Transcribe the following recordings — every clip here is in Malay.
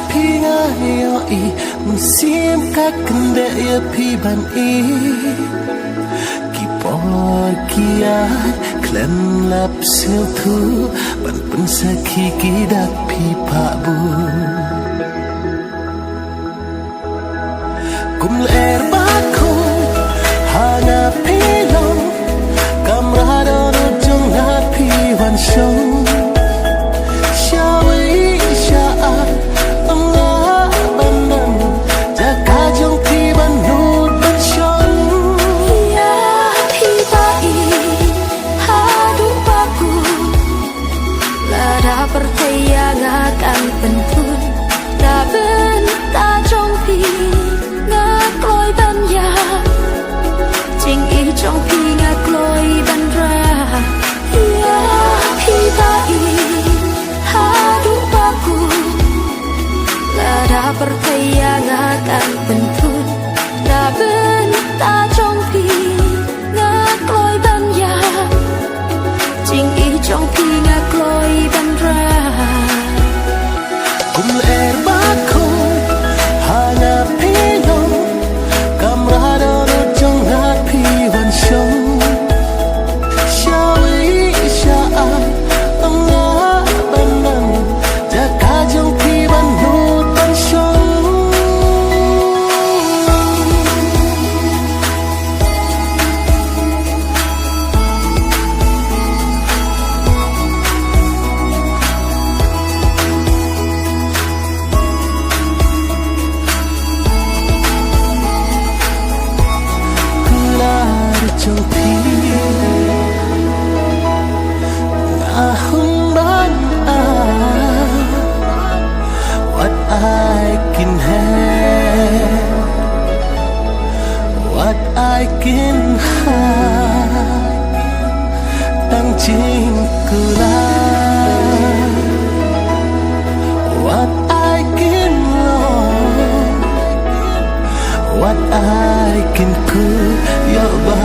phi nga yo I musim ka kende ya phi ban I ki por kiat klem lap sil thu ban pun sakhi ki dak phi pa bu kum ler ba ko hana phi long kamrado no jong na phi wan shong percaya akan pentun ta bên ta trong phi ngã cloi ban ya chính ý trong phi ngã cloi ban ra ya phi ta I ha du ba ku la da percaya akan pentun ta bên ta trong phi ngã cloi ban ya chính ý trong phi ngã cloi ban ra kum er ba ko hana phi long kamrado no jong na phi wan shong shawi sha ang nga ban nam ja ka jong phi ban nu tan shong trong phi ahun ban what I can have what I can have tăng chính cula what I can love what I can cook ya ba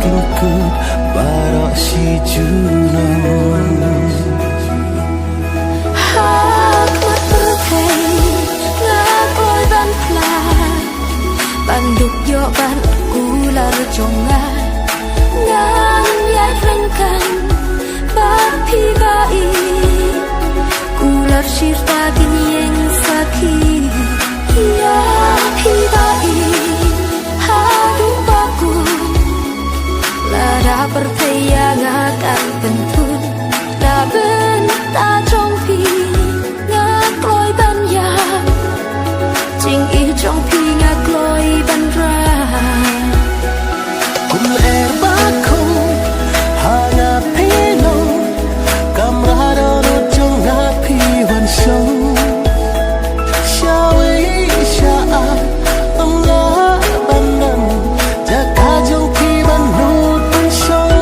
can cook bara si junon hak matutay nga koy ban pla ban duk yo ban ular jonga ngan yai rengkan ba phi ba I ular shirta ginyeng sakhi ya phi ba I ha du ba ku la da percaya akan pentun ta bên ta trong phi ngã cloi ban ya chính ý trong phi ngã cloi ban ra kum er ba ko hana phi long kamrado no jong na phi wan shong shawi sha ang nga ban nam ja ka jong phi ban nu tan shong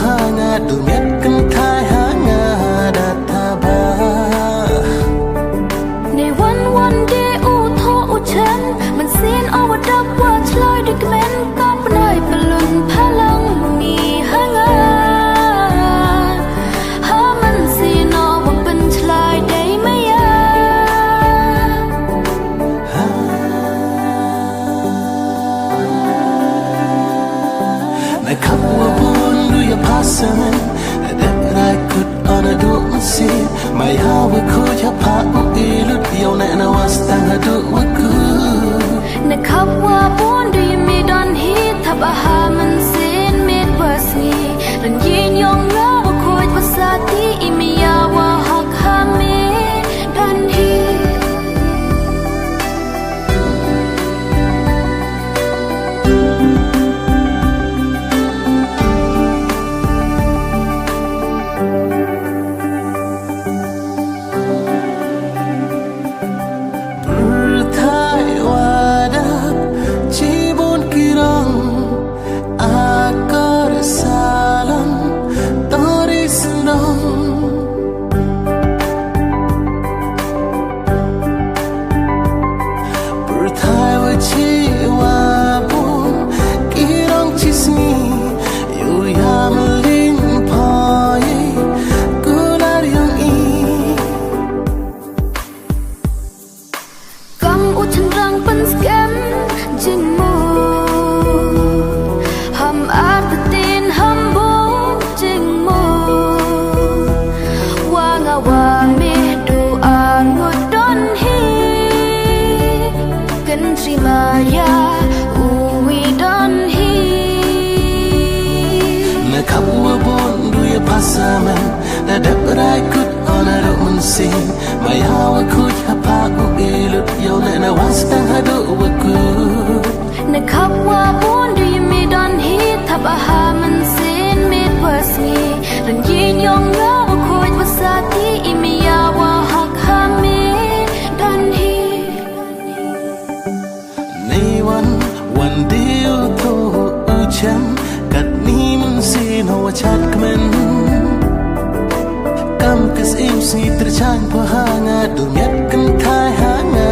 hanga dumiat kan thai hanga databaในวันที่อุทออุฉันมันสิ้นเอาว่าดับว่าชลอยด้วยกมันก็ปล่อยปลุนพลังมีหางาหามันสิ้นเอาว่าเป็นชลอยได้ไหมในคำว่าบุญดูอย่าพาสมันแต่ไรกุดอ่อนดูมันสิไม่หาว่าคุยจะพาอุอีลุดเดียวในนวัสตังดูว่ากูในคำว่าบุญดูยังมีดอนฮีทับอาหารมันสิ้นเม็ดว่าสีรันยินยองเล่าว่าคุยภาษาที่อิมียาว่าหักหาเมดอนฮีPasaman na dabray kut onaro munsin may hawa kut hapaku ilut yaw na nawastang hadu waku na kapwa bun do you me don hi thab aha man sin mid wasni ran yin yong la wa kut wasati imiya wa hak ha me don hi nay one deal to ucham kat ni mun sin hawa chat kmen kam kas im si terchan po hanga dumiat kan thai hanga